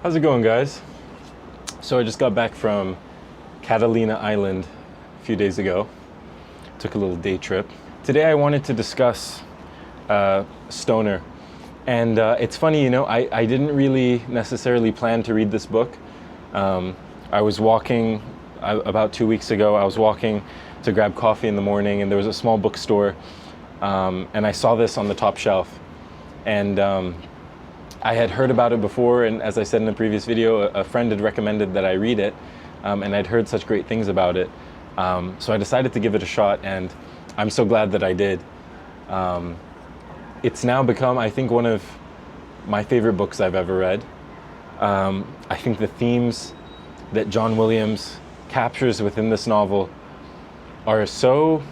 How's it going, guys? So I just got back from Catalina Island a few days ago. Took a little day trip. Today I wanted to discuss Stoner. And it's funny, I didn't really necessarily plan to read this book. I was walking, about 2 weeks ago, I was walking to grab coffee in the morning, and there was a small bookstore, and I saw this on the top shelf. And I had heard about it before, and as I said in the previous video, a friend had recommended that I read it, and I'd heard such great things about it. So I decided to give it a shot, and I'm so glad that I did. It's now become, I think, one of my favorite books I've ever read. I think the themes that John Williams captures within this novel are so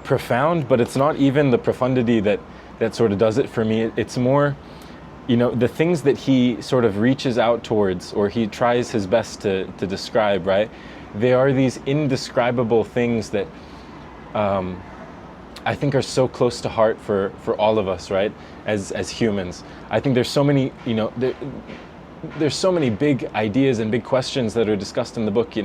profound, but it's not even the profundity that sort of does it for me. It's more, the things that he sort of reaches out towards, or he tries his best to describe, right? They are these indescribable things that I think are so close to heart for all of us, right? As humans. I think there's so many, there's so many big ideas and big questions that are discussed in the book,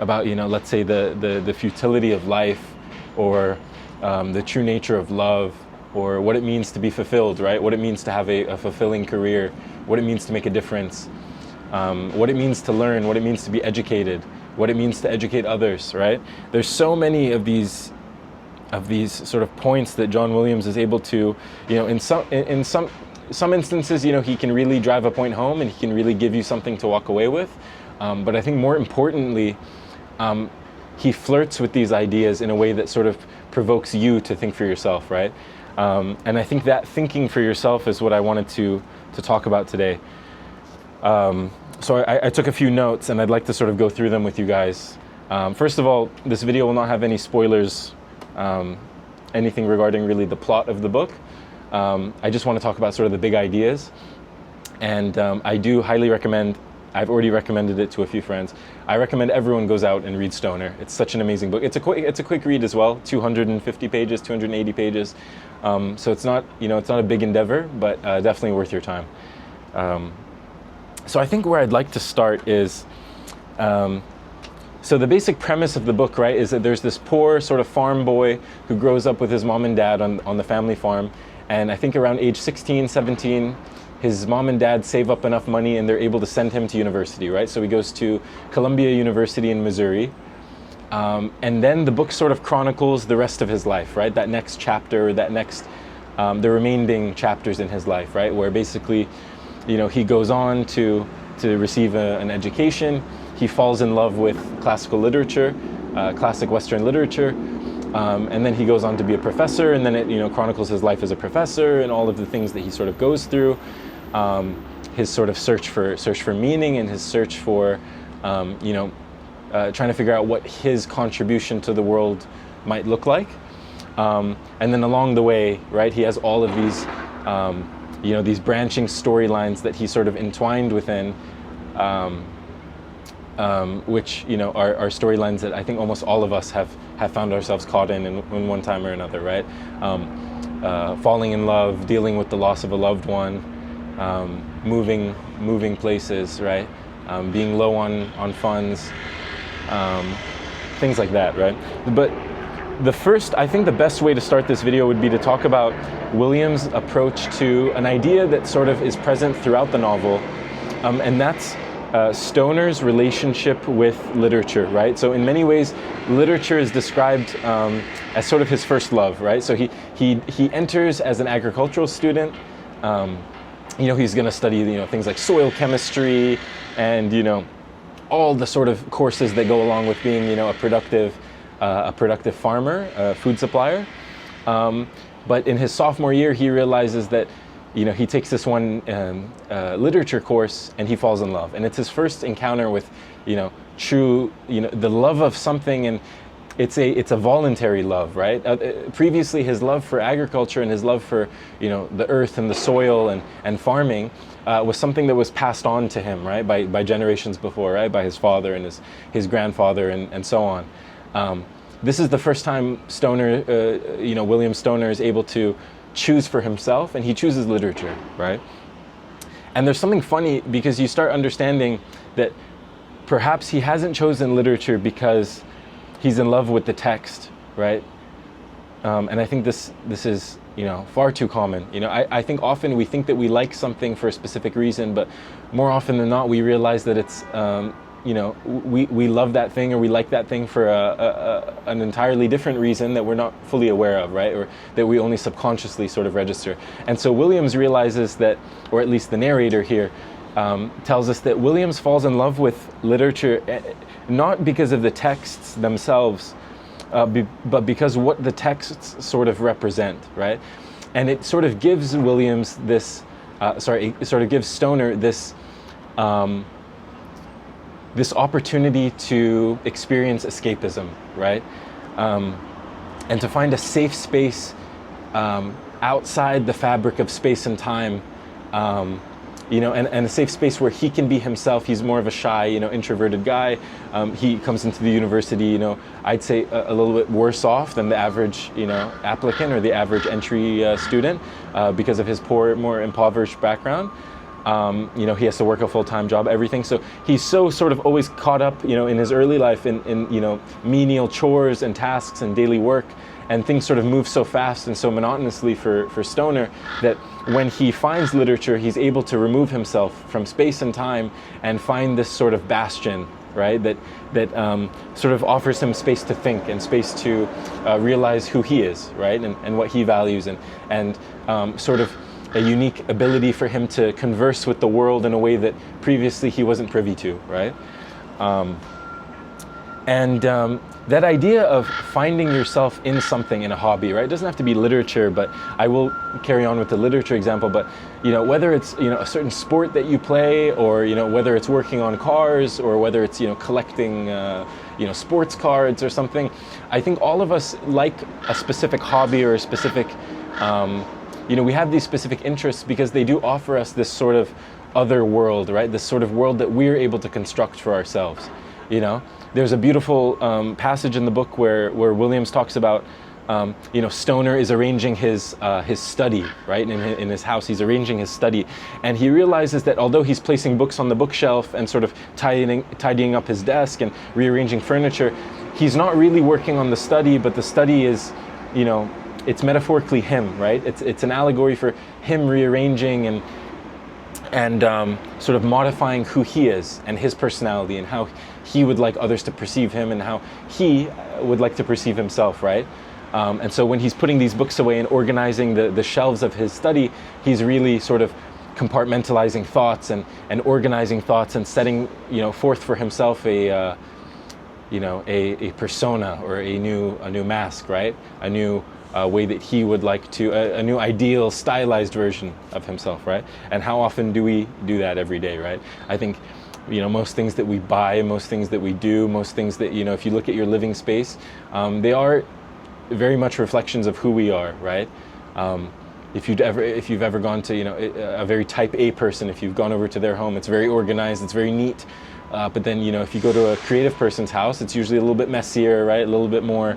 about, let's say the futility of life, or the true nature of love, or what it means to be fulfilled, right? What it means to have a fulfilling career, what it means to make a difference, what it means to learn, what it means to be educated, what it means to educate others, right? There's so many of these sort of points that John Williams is able to, in some instances, he can really drive a point home, and he can really give you something to walk away with. But I think more importantly, he flirts with these ideas in a way that sort of provokes you to think for yourself, right? And I think that thinking for yourself is what I wanted to talk about today. So I took a few notes, and I'd like to sort of go through them with you guys. First of all, this video will not have any spoilers, anything regarding really the plot of the book. I just want to talk about sort of the big ideas. And I do highly recommend, I've already recommended it to a few friends. I recommend everyone goes out and read Stoner. It's such an amazing book. It's a quick read as well, 250 pages, 280 pages. So it's not, it's not a big endeavor, but definitely worth your time. So I think where I'd like to start is, so the basic premise of the book, right, is that there's this poor sort of farm boy who grows up with his mom and dad on the family farm. And I think around age 16, 17, his mom and dad save up enough money, and they're able to send him to university, right? So he goes to Columbia University in Missouri. And then the book sort of chronicles the rest of his life, right? That next chapter, the remaining chapters in his life, right? Where basically, he goes on to receive an education. He falls in love with classical literature, classic Western literature. And then he goes on to be a professor, and then it chronicles his life as a professor and all of the things that he sort of goes through, his sort of search for meaning, and his search for trying to figure out what his contribution to the world might look like. And then along the way, right, he has all of these these branching storylines that he sort of entwined within, which are storylines that I think almost all of us have found ourselves caught in one time or another, right? Falling in love, dealing with the loss of a loved one, moving places, right? Being low on funds, things like that, right? But I think the best way to start this video would be to talk about Williams' approach to an idea that sort of is present throughout the novel, and that's Stoner's relationship with literature, right? So in many ways, literature is described as sort of his first love, right? So he enters as an agricultural student. He's going to study things like soil chemistry and all the sort of courses that go along with being a productive farmer, a food supplier. But in his sophomore year, he realizes that he takes this one literature course, and he falls in love, and it's his first encounter with true the love of something, and it's a voluntary love, right? Previously, his love for agriculture and his love for the earth and the soil and farming was something that was passed on to him, right, by generations before, right, by his father and his grandfather and so on. This is the first time Stoner, William Stoner, is able to choose for himself, and he chooses literature, right? And there's something funny because you start understanding that perhaps he hasn't chosen literature because he's in love with the text, right? And I think this is, far too common. I think often we think that we like something for a specific reason, but more often than not, we realize that it's, we love that thing or we like that thing for an entirely different reason that we're not fully aware of, right? Or that we only subconsciously sort of register. And so Williams realizes that, or at least the narrator here, tells us that Williams falls in love with literature not because of the texts themselves, but because what the texts sort of represent, right? And it sort of gives Williams this, it sort of gives Stoner this, this opportunity to experience escapism, right? And to find a safe space outside the fabric of space and time, and a safe space where he can be himself. He's more of a shy, introverted guy. He comes into the university, I'd say a little bit worse off than the average, applicant or the average entry student because of his poor, more impoverished background. He has to work a full-time job, everything. So he's so sort of always caught up, in his early life in menial chores and tasks and daily work, and things sort of move so fast and so monotonously for Stoner that when he finds literature, he's able to remove himself from space and time and find this sort of bastion, right? That sort of offers him space to think and space to realize who he is, right? And what he values and sort of a unique ability for him to converse with the world in a way that previously he wasn't privy to, right? That idea of finding yourself in something, in a hobby, right? It doesn't have to be literature, but I will carry on with the literature example, but whether it's a certain sport that you play, or whether it's working on cars, or whether it's collecting sports cards or something, I think all of us like a specific hobby or a specific we have these specific interests because they do offer us this sort of other world, right? This sort of world that we're able to construct for ourselves. There's a beautiful passage in the book where Williams talks about, Stoner is arranging his study, right? In his house, he's arranging his study, and he realizes that although he's placing books on the bookshelf and sort of tidying up his desk and rearranging furniture, he's not really working on the study, but the study is, it's metaphorically him, right? It's an allegory for him rearranging and sort of modifying who he is and his personality and how he would like others to perceive him and how he would like to perceive himself, right? And so when he's putting these books away and organizing the shelves of his study, he's really sort of compartmentalizing thoughts and organizing thoughts and setting forth for himself a persona or a new mask, right? A new way that he would like to, a new ideal stylized version of himself, right? And how often do we do that every day, right? I think most things that we buy, most things that we do, most things that if you look at your living space, they are very much reflections of who we are, right? If you've ever gone to a very type A person, if you've gone over to their home, it's very organized, it's very neat. But then if you go to a creative person's house, it's usually a little bit messier, right? A little bit more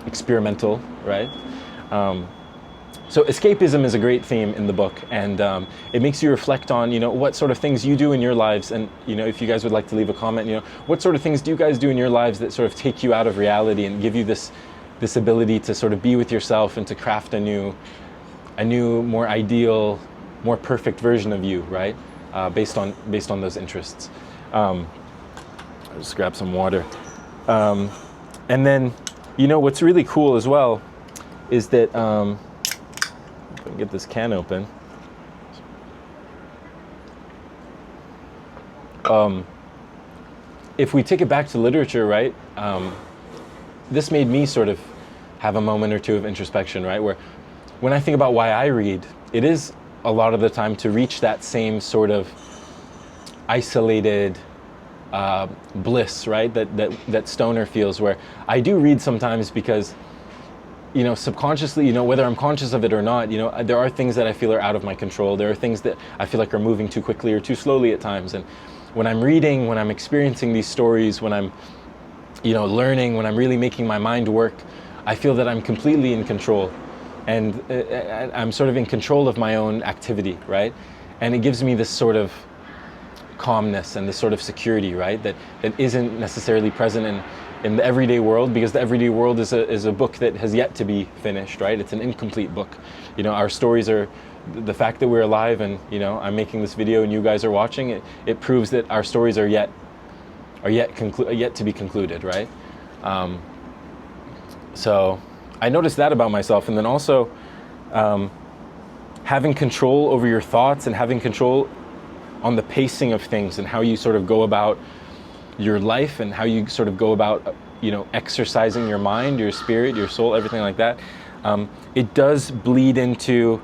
experimental, right? So escapism is a great theme in the book, and it makes you reflect on, what sort of things you do in your lives, and if you guys would like to leave a comment, what sort of things do you guys do in your lives that sort of take you out of reality and give you this ability to sort of be with yourself and to craft a new, more ideal, more perfect version of you, right? Based on those interests. I'll just grab some water, and then what's really cool as well is that. If I can get this can open. If we take it back to literature, right, this made me sort of have a moment or two of introspection, right, where when I think about why I read, it is a lot of the time to reach that same sort of isolated bliss, right, that Stoner feels, where I do read sometimes because subconsciously, whether I'm conscious of it or not, there are things that I feel are out of my control. There are things that I feel like are moving too quickly or too slowly at times. And when I'm reading, when I'm experiencing these stories, when I'm, learning, when I'm really making my mind work, I feel that I'm completely in control. And I'm sort of in control of my own activity, right? and it gives me this sort of calmness and this sort of security, right? That isn't necessarily present in the everyday world, because the everyday world is a book that has yet to be finished, right? It's an incomplete book. You know, our stories are, the fact that we're alive and, you know, I'm making this video and you guys are watching it, it proves that our stories are yet to be concluded, right? So I noticed that about myself. And then also having control over your thoughts and having control on the pacing of things and how you sort of go about your life and how you sort of go about, you know, exercising your mind, your spirit, your soul, everything like that. It does bleed into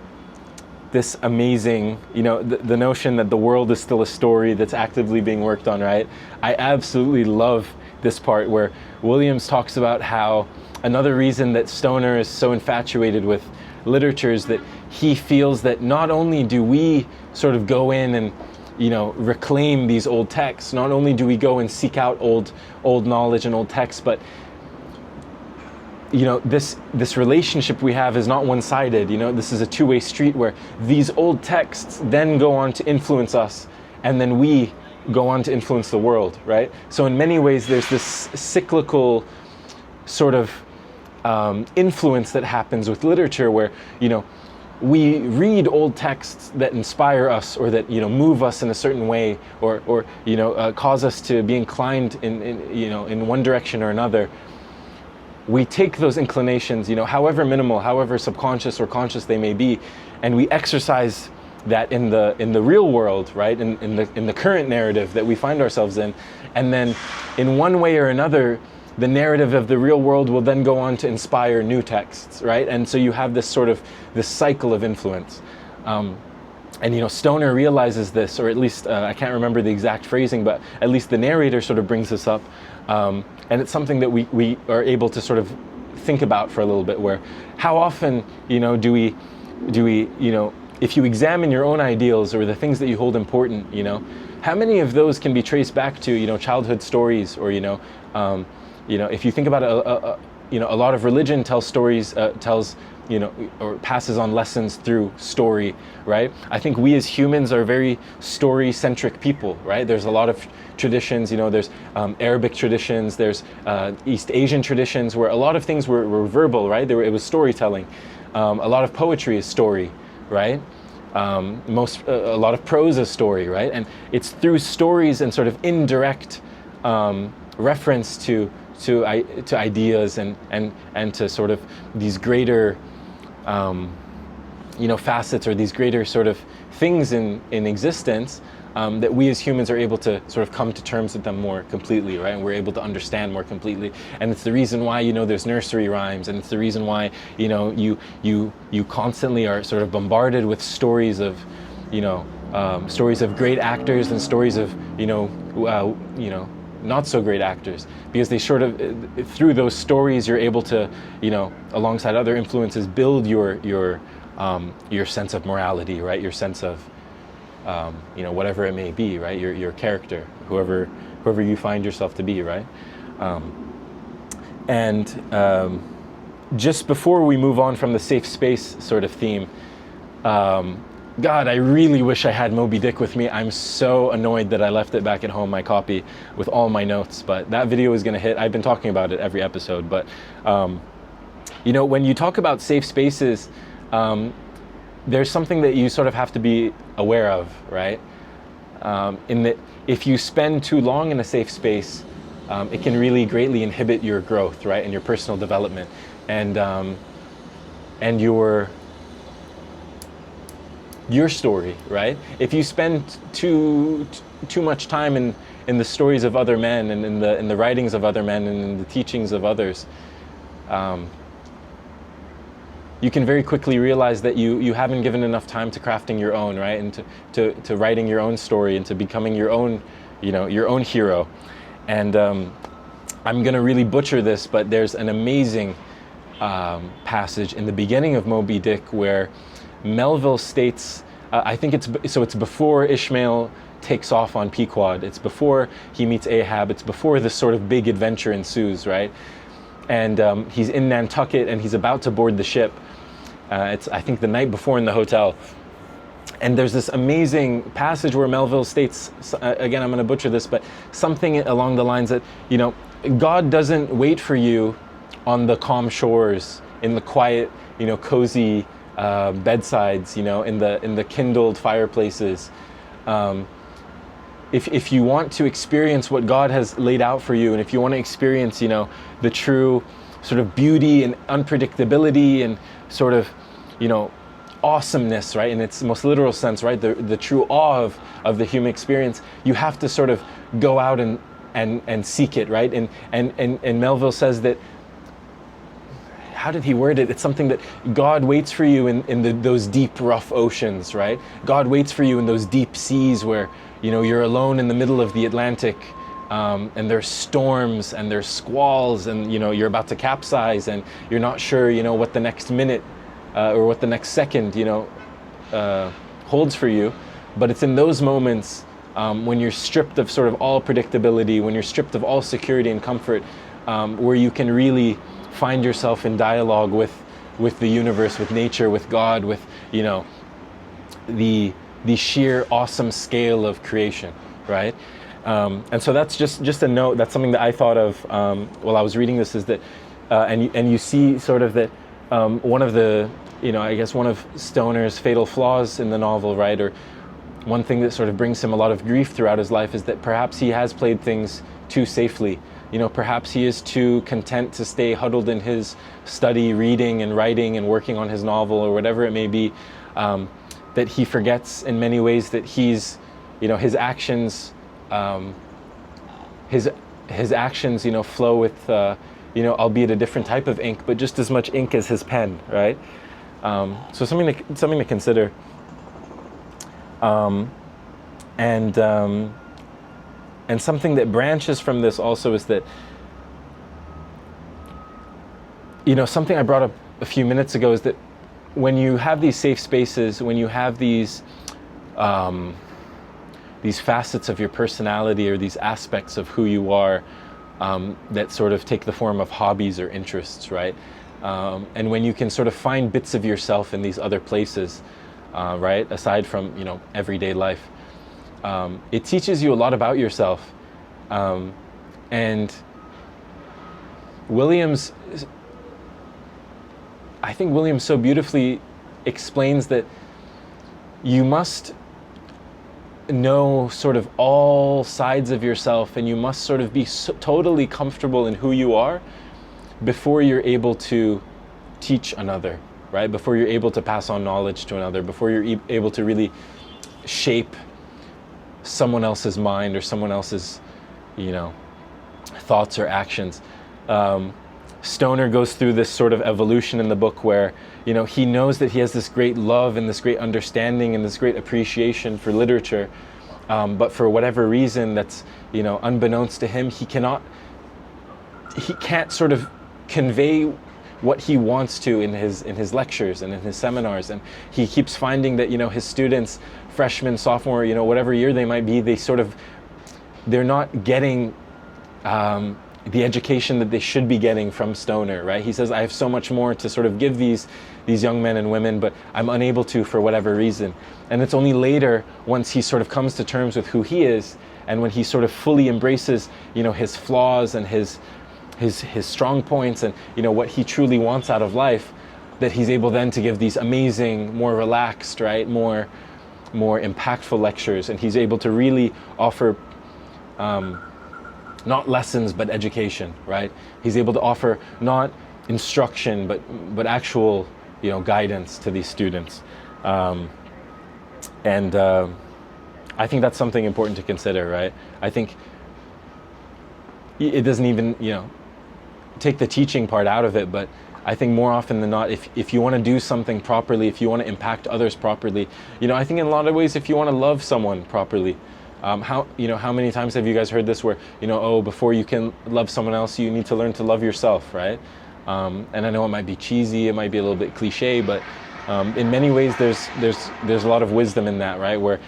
this amazing, you know, the notion that the world is still a story that's actively being worked on, right? I absolutely love this part where Williams talks about how another reason that Stoner is so infatuated with literature is that he feels that not only do we sort of go in and, you know, reclaim these old texts, not only do we go and seek out old knowledge and old texts, but, you know, this relationship we have is not one-sided. You know, this is a two-way street where these old texts then go on to influence us, and then we go on to influence the world, right? So in many ways, there's this cyclical sort of influence that happens with literature where, you know, we read old texts that inspire us or that, you know, move us in a certain way or you know, cause us to be inclined in you know, in one direction or another. We take those inclinations, you know, however minimal, however subconscious or conscious they may be, and we exercise that in the real world, right? In the current narrative that we find ourselves in. And then in one way or another, the narrative of the real world will then go on to inspire new texts, right? And so you have this sort of, this cycle of influence. And, you know, Stoner realizes this, or at least, I can't remember the exact phrasing, but at least the narrator sort of brings this up. And it's something that we are able to sort of think about for a little bit, where how often, you know, do we, you know, if you examine your own ideals or the things that you hold important, you know, how many of those can be traced back to, you know, childhood stories, or, you know, if you think about you know, a lot of religion tells stories, you know, or passes on lessons through story, right? I think we as humans are very story-centric people, right? There's a lot of traditions, you know, there's Arabic traditions, there's East Asian traditions where a lot of things were verbal, right? It was storytelling. A lot of poetry is story, right? A lot of prose is story, right? And it's through stories and sort of indirect reference to ideas and to sort of these greater you know, facets, or these greater sort of things in existence, that we as humans are able to sort of come to terms with them more completely, right? And we're able to understand more completely. And it's the reason why, you know, there's nursery rhymes, and it's the reason why, you know, you constantly are sort of bombarded with stories of, you know, stories of great actors and stories of, you know, not so great actors, because they sort of, through those stories, you're able to, you know, alongside other influences, build your sense of morality, right? Your sense of, you know, whatever it may be, right? Your character, whoever you find yourself to be, right? Just before we move on from the safe space sort of theme, God, I really wish I had Moby Dick with me. I'm so annoyed that I left it back at home, my copy, with all my notes. But that video is going to hit. I've been talking about it every episode. But, you know, when you talk about safe spaces, there's something that you sort of have to be aware of, right? In that if you spend too long in a safe space, it can really greatly inhibit your growth, right? And your personal development. And your story, right? If you spend too much time in the stories of other men and in the writings of other men and in the teachings of others, you can very quickly realize that you haven't given enough time to crafting your own, right? And to writing your own story and to becoming your own, you know, your own hero. And I'm gonna really butcher this, but there's an amazing passage in the beginning of Moby Dick where Melville states, I think it's before Ishmael takes off on Pequod. It's before he meets Ahab. It's before this sort of big adventure ensues, right? And he's in Nantucket and he's about to board the ship. It's, I think, the night before in the hotel. And there's this amazing passage where Melville states, again, I'm going to butcher this, but something along the lines that, God doesn't wait for you on the calm shores, in the quiet, cozy bedsides, in the kindled fireplaces. If you want to experience what God has laid out for you, and if you want to experience, the true sort of beauty and unpredictability and sort of, awesomeness, right, in its most literal sense, right, the true awe of the human experience, you have to sort of go out and seek it, right? And Melville says that, how did he word it? It's something that God waits for you in those deep, rough oceans, right? God waits for you in those deep seas where, you're alone in the middle of the Atlantic, and there's storms and there's squalls, and, you're about to capsize, and you're not sure, what the next minute or what the next second, holds for you. But it's in those moments when you're stripped of sort of all predictability, when you're stripped of all security and comfort, where you can really find yourself in dialogue with the universe, with nature, with God, with, the sheer awesome scale of creation, right? And so that's just a note. That's something that I thought of while I was reading this, is that, and you see sort of that one of the, I guess one of Stoner's fatal flaws in the novel, right, or one thing that sort of brings him a lot of grief throughout his life, is that perhaps he has played things too safely. Perhaps he is too content to stay huddled in his study, reading and writing and working on his novel or whatever it may be, that he forgets in many ways that he's, his actions, his actions, flow with, albeit a different type of ink, but just as much ink as his pen, right? So something to consider. And something that branches from this also is that, something I brought up a few minutes ago is that when you have these safe spaces, when you have these facets of your personality or these aspects of who you are that sort of take the form of hobbies or interests, right? And when you can sort of find bits of yourself in these other places, right, aside from, everyday life, it teaches you a lot about yourself. And I think Williams so beautifully explains that you must know sort of all sides of yourself, and you must sort of be totally comfortable in who you are before you're able to teach another, right? Before you're able to pass on knowledge to another, before you're able to really shape someone else's mind or someone else's, thoughts or actions. Stoner goes through this sort of evolution in the book where, he knows that he has this great love and this great understanding and this great appreciation for literature, but for whatever reason that's, unbeknownst to him, he can't sort of convey what he wants to in his lectures and in his seminars, and he keeps finding that his students, freshman, sophomore, whatever year they might be, they're not getting the education that they should be getting from Stoner, right? He says, I have so much more to sort of give these young men and women, but I'm unable to for whatever reason. And it's only later, once he sort of comes to terms with who he is, and when he sort of fully embraces, his flaws and his strong points and, what he truly wants out of life, that he's able then to give these amazing, more relaxed, right, more impactful lectures, and he's able to really offer not lessons but education, right? He's able to offer not instruction but actual, guidance to these students, and I think that's something important to consider, right? I think it doesn't even, take the teaching part out of it, but I think more often than not, if you want to do something properly, if you want to impact others properly, I think in a lot of ways, if you want to love someone properly, how many times have you guys heard this where, before you can love someone else, you need to learn to love yourself, right? And I know it might be cheesy, it might be a little bit cliche, but in many ways, there's a lot of wisdom in that, right? Where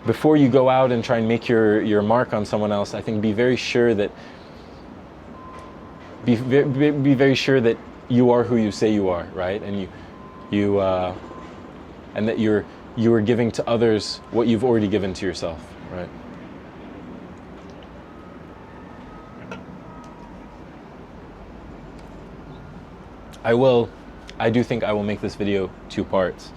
before you go out and try and make your mark on someone else, I think be very sure that you are who you say you are, right? And you and that you're you are giving to others what you've already given to yourself, right? I do think I will make this video 2 parts.